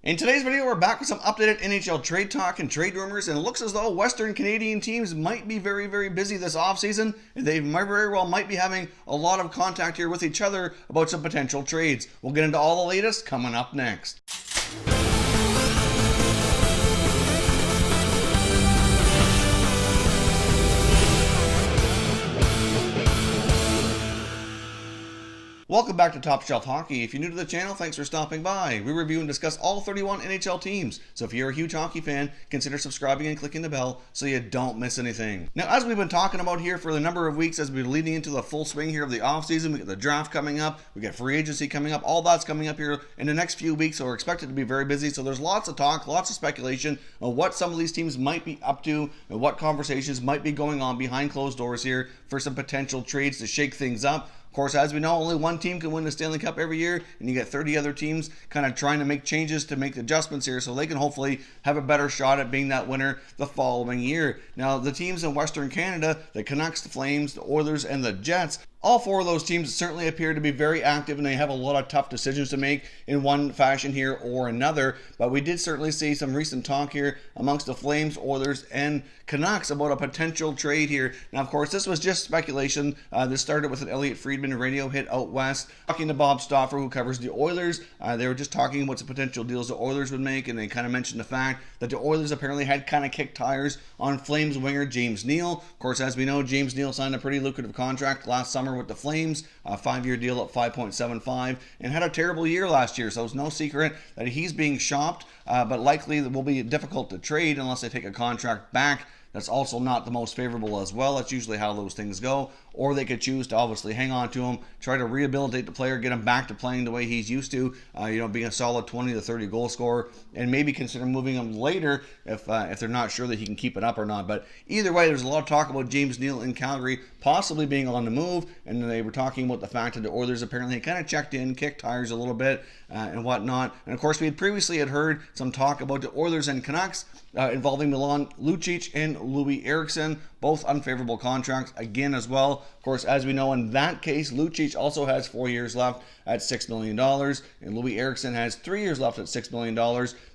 In today's video, we're back with some updated NHL trade talk and trade rumors, and it looks as though Western Canadian teams might be very, very busy this offseason, and they very well might be having a lot of contact here with each other about some potential trades. We'll get into all the latest coming up next. Welcome back to Top Shelf Hockey. If you're new to the channel, thanks for stopping by. We review and discuss all 31 NHL teams, so if you're a huge hockey fan, consider subscribing and clicking the bell so you don't miss anything. Now, as we've been talking about here for a number of weeks, as we've been leading into the full swing here of the offseason, we got the draft coming up, we got free agency coming up, all that's coming up here in the next few weeks, so we're expected to be very busy. So there's lots of talk, lots of speculation on what some of these teams might be up to and what conversations might be going on behind closed doors here for some potential trades to shake things up. Of course, as we know, only one team can win the Stanley Cup every year, and you get 30 other teams kind of trying to make changes to make adjustments here so they can hopefully have a better shot at being that winner the following year. Now, the teams in Western Canada, the Canucks, the Flames, the Oilers, and the Jets, all four of those teams certainly appear to be very active, and they have a lot of tough decisions to make in one fashion here or another. But we did certainly see some recent talk here amongst the Flames, Oilers, and Canucks about a potential trade here. Now, of course, this was just speculation. This started with an Elliot Friedman radio hit out west, talking to Bob Stauffer, who covers the Oilers. They were just talking about some potential deals the Oilers would make, and they kind of mentioned the fact that the Oilers apparently had kind of kicked tires on Flames winger James Neal. Of course, as we know, James Neal signed a pretty lucrative contract last summer with the Flames, a 5-year deal at $5.75, and had a terrible year last year, so it's no secret that he's being shopped, but likely it will be difficult to trade unless they take a contract back. That's also not the most favorable as well. That's usually how those things go. Or they could choose to obviously hang on to him, try to rehabilitate the player, get him back to playing the way he's used to, being a solid 20 to 30 goal scorer, and maybe consider moving him later if they're not sure that he can keep it up or not. But either way, there's a lot of talk about James Neal in Calgary possibly being on the move, and they were talking about the fact that the Oilers apparently kind of checked in, kicked tires a little bit, and whatnot. And of course, we had previously heard some talk about the Oilers and Canucks involving Milan Lucic and Loui Eriksson, both unfavorable contracts again as well. Of course, as we know, in that case, Lucic also has 4 years left at $6 million, and Loui Eriksson has 3 years left at $6 million.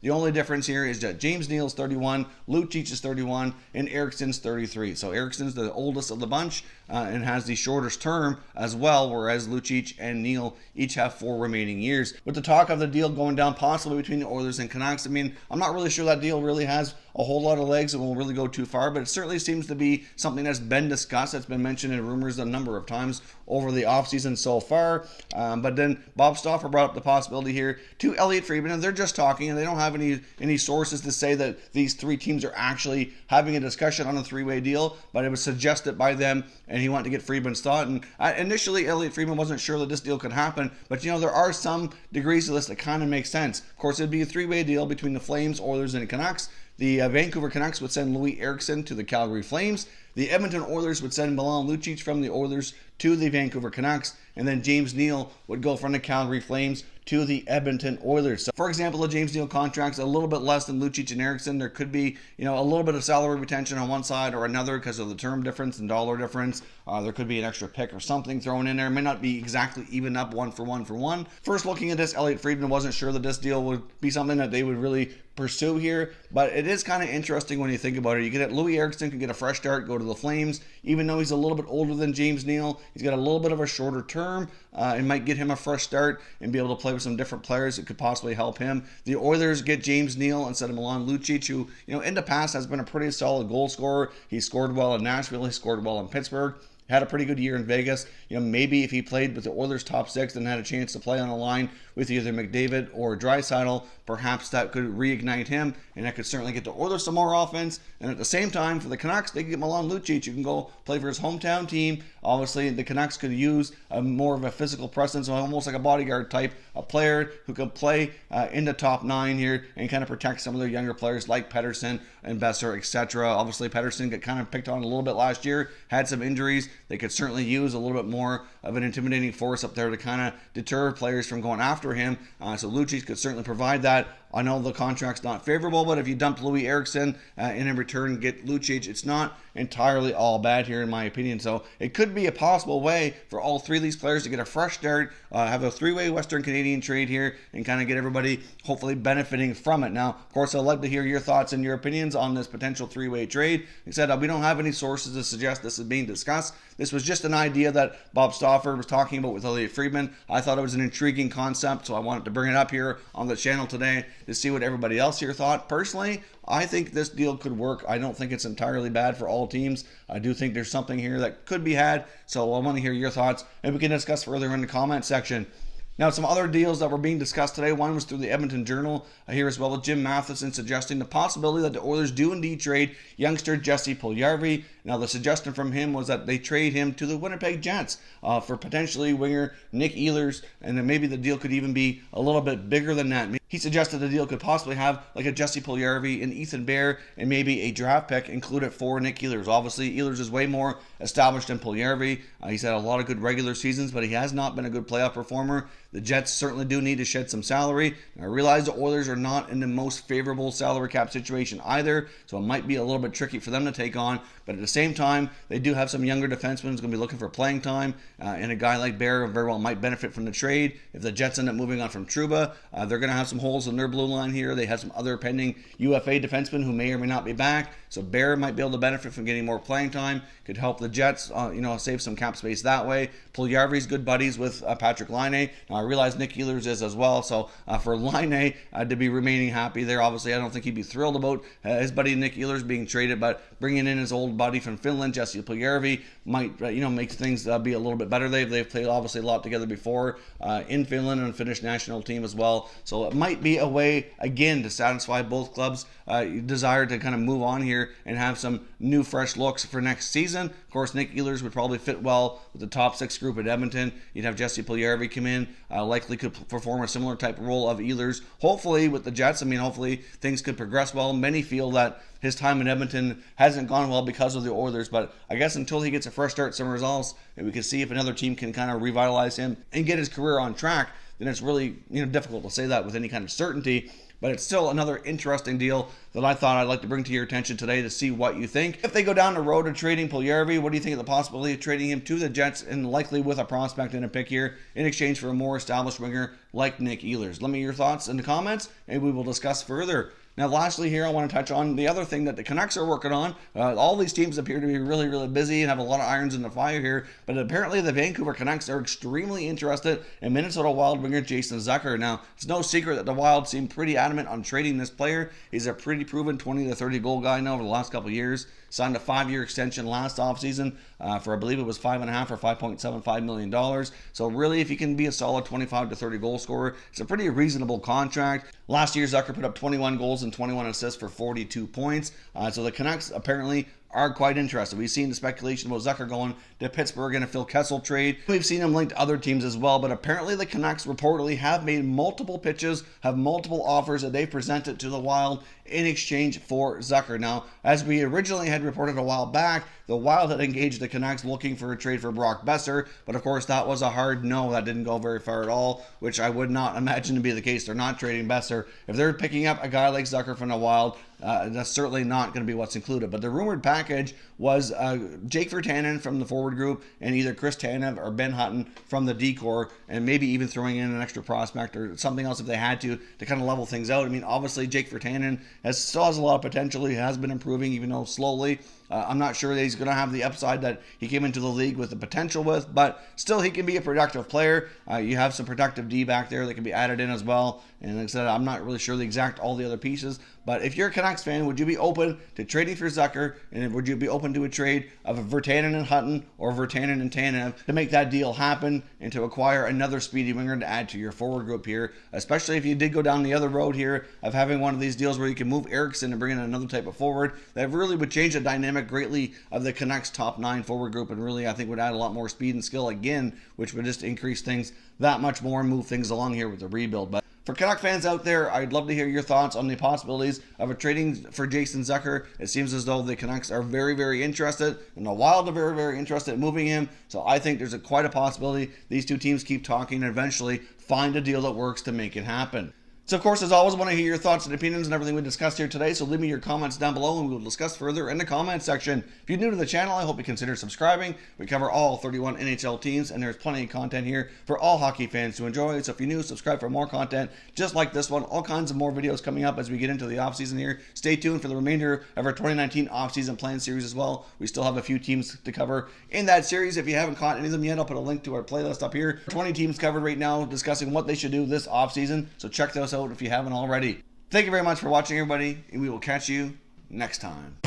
The only difference here is that James Neal's 31, Lucic is 31, and Eriksson's 33. So Eriksson's the oldest of the bunch and has the shortest term as well, whereas Lucic and Neal each have 4 remaining years. With the talk of the deal going down possibly between the Oilers and Canucks, I mean, I'm not really sure that deal really has a whole lot of legs and won't really go too far, but it certainly seems to be something that's been discussed, that's been mentioned in rumors a number of times over the offseason so far. But then Bob Stauffer brought up the possibility here to Elliot Friedman, and they're just talking, and they don't have any sources to say that these three teams are actually having a discussion on a three-way deal, but it was suggested by them, and he wanted to get Friedman's thought. And initially, Elliot Friedman wasn't sure that this deal could happen, but there are some degrees of this that kind of make sense. Of course, it'd be a three-way deal between the Flames, Oilers, and the Canucks. The Vancouver Canucks would send Loui Eriksson to the Calgary Flames. The Edmonton Oilers would send Milan Lucic from the Oilers to the Vancouver Canucks, and then James Neal would go from the Calgary Flames to the Edmonton Oilers. So, for example, the James Neal contract's a little bit less than Lucic and Eriksson. There could be, a little bit of salary retention on one side or another because of the term difference and dollar difference. There could be an extra pick or something thrown in there. It may not be exactly even up one for one. First looking at this, Elliot Friedman wasn't sure that this deal would be something that they would really pursue here, but it is kind of interesting when you think about it. You get Loui Eriksson can get a fresh start, go to the Flames, even though he's a little bit older than James Neal. He's got a little bit of a shorter term. It might get him a fresh start and be able to play with some different players that could possibly help him. The Oilers get James Neal instead of Milan Lucic, who, in the past has been a pretty solid goal scorer. He scored well in Nashville. He scored well in Pittsburgh. Had a pretty good year in Vegas. Maybe if he played with the Oilers top six and had a chance to play on a line with either McDavid or Draisaitl, perhaps that could reignite him, and that could certainly get the Oilers some more offense. And at the same time, for the Canucks, they can get Milan Lucic, who can go play for his hometown team. Obviously, the Canucks could use more of a physical presence, almost like a bodyguard type, a player who could play in the top 9 here and kind of protect some of their younger players like Pettersson and Besser, etc. Obviously, Pettersson got kind of picked on a little bit last year, had some injuries. They could certainly use a little bit more of an intimidating force up there to kind of deter players from going after him. So Lucic could certainly provide that. I know the contract's not favorable, but if you dump Loui Eriksson and in return get Lucic, it's not entirely all bad here in my opinion. So it could be a possible way for all three of these players to get a fresh start, have a three-way Western Canadian trade here, and kind of get everybody hopefully benefiting from it. Now, of course, I'd like to hear your thoughts and your opinions on this potential three-way trade. Like I said, we don't have any sources to suggest this is being discussed. This was just an idea that Bob Stauffer was talking about with Elliot Friedman. I thought it was an intriguing concept, so I wanted to bring it up here on the channel today to see what everybody else here thought. Personally, I think this deal could work. I don't think it's entirely bad for all teams. I do think there's something here that could be had, so I want to hear your thoughts, and we can discuss further in the comment section. Now, some other deals that were being discussed today. One was through the Edmonton Journal here as well, with Jim Matheson suggesting the possibility that the Oilers do indeed trade youngster Jesse Puljujarvi. Now, the suggestion from him was that they trade him to the Winnipeg Jets for potentially winger Nick Ehlers, and then maybe the deal could even be a little bit bigger than that. He suggested the deal could possibly have like a Jesse Puljujarvi, an Ethan Bear, and maybe a draft pick included for Nick Ehlers. Obviously, Ehlers is way more established than Puljujarvi. He's had a lot of good regular seasons, but he has not been a good playoff performer. The Jets certainly do need to shed some salary. I realize the Oilers are not in the most favorable salary cap situation either, so it might be a little bit tricky for them to take on. But at the same time, they do have some younger defensemen who's going to be looking for playing time, and a guy like Bear very well might benefit from the trade. If the Jets end up moving on from Trouba, they're going to have some holes in their blue line here. They have some other pending UFA defensemen who may or may not be back, so Bear might be able to benefit from getting more playing time. Could help the Jets, save some cap space that way. Puljujarvi's good buddies with Patrick Laine. Now, I realize Nick Ehlers is as well, so for Laine to be remaining happy there, obviously I don't think he'd be thrilled about his buddy Nick Ehlers being traded, but bringing in his old buddy from Finland, Jesse Puljujarvi, might make things be a little bit better. They've played obviously a lot together before in Finland and Finnish national team as well, so it might be a way again to satisfy both clubs' desire to kind of move on here and have some new fresh looks for next season. Of course, Nick Ehlers would probably fit well with the top six group at Edmonton. You'd have Jesse Puljujarvi come in, likely could perform a similar type of role of Ehlers. Hopefully with the Jets, hopefully things could progress well. Many feel that his time in Edmonton hasn't gone well because of the Oilers, but I guess until he gets a fresh start, some results, and we can see if another team can kind of revitalize him and get his career on track, then it's really difficult to say that with any kind of certainty. But it's still another interesting deal that I thought I'd like to bring to your attention today to see what you think. If they go down the road of trading Puljujarvi, what do you think of the possibility of trading him to the Jets, and likely with a prospect and a pick here in exchange for a more established winger like Nick Ehlers? Let me know your thoughts in the comments, and we will discuss further. Now, lastly here, I want to touch on the other thing that the Canucks are working on. All these teams appear to be really, really busy and have a lot of irons in the fire here, but apparently the Vancouver Canucks are extremely interested in Minnesota Wild winger Jason Zucker. Now, it's no secret that the Wild seem pretty adamant on trading this player. He's a pretty proven 20 to 30 goal guy now over the last couple of years. Signed a 5-year extension last offseason for, I believe it was $5.5 or $5.75 million. So really, if he can be a solid 25 to 30 goal scorer, it's a pretty reasonable contract. Last year, Zucker put up 21 goals and 21 assists for 42 points. So the Canucks apparently are quite interested. We've seen the speculation about Zucker going to Pittsburgh in a Phil Kessel trade. We've seen him linked to other teams as well, but apparently the Canucks reportedly have made multiple pitches, have multiple offers that they've presented to the Wild in exchange for Zucker. Now, as we originally had reported a while back, the Wild had engaged the Canucks looking for a trade for Brock Besser, but of course that was a hard no. That didn't go very far at all, which I would not imagine to be the case. They're not trading Besser. If they're picking up a guy like Zucker from the Wild, that's certainly not going to be what's included. But the rumored package was Jake Virtanen from the forward group and either Chris Tanev or Ben Hutton from the D-Corps, and maybe even throwing in an extra prospect or something else if they had to kind of level things out. Obviously Jake Virtanen still has a lot of potential. He has been improving, even though slowly. I'm not sure that he's going to have the upside that he came into the league with the potential with, but still he can be a productive player. You have some productive D back there that can be added in as well. And like I said, I'm not really sure all the other pieces. But if you're a Canucks fan, would you be open to trading for Zucker? And would you be open to a trade of a Virtanen and Hutton or Virtanen and Tanev to make that deal happen and to acquire another speedy winger to add to your forward group here? Especially if you did go down the other road here of having one of these deals where you can move Eriksson and bring in another type of forward. That really would change the dynamic greatly of the Canucks' top 9 forward group, and really I think would add a lot more speed and skill again, which would just increase things that much more and move things along here with the rebuild. But for Canuck fans out there, I'd love to hear your thoughts on the possibilities of a trading for Jason Zucker. It seems as though the Canucks are very, very interested, and the Wild are very, very interested in moving him. So I think there's quite a possibility these two teams keep talking and eventually find a deal that works to make it happen. So, of course, as always, I want to hear your thoughts and opinions on everything we discussed here today, so leave me your comments down below and we will discuss further in the comments section. If you're new to the channel, I hope you consider subscribing. We cover all 31 NHL teams, and there's plenty of content here for all hockey fans to enjoy. So if you're new, subscribe for more content just like this one. All kinds of more videos coming up as we get into the offseason here. Stay tuned for the remainder of our 2019 offseason plan series as well. We still have a few teams to cover in that series. If you haven't caught any of them yet, I'll put a link to our playlist up here. 20 teams covered right now discussing what they should do this offseason, so check those out if you haven't already. Thank you very much for watching, everybody, and we will catch you next time.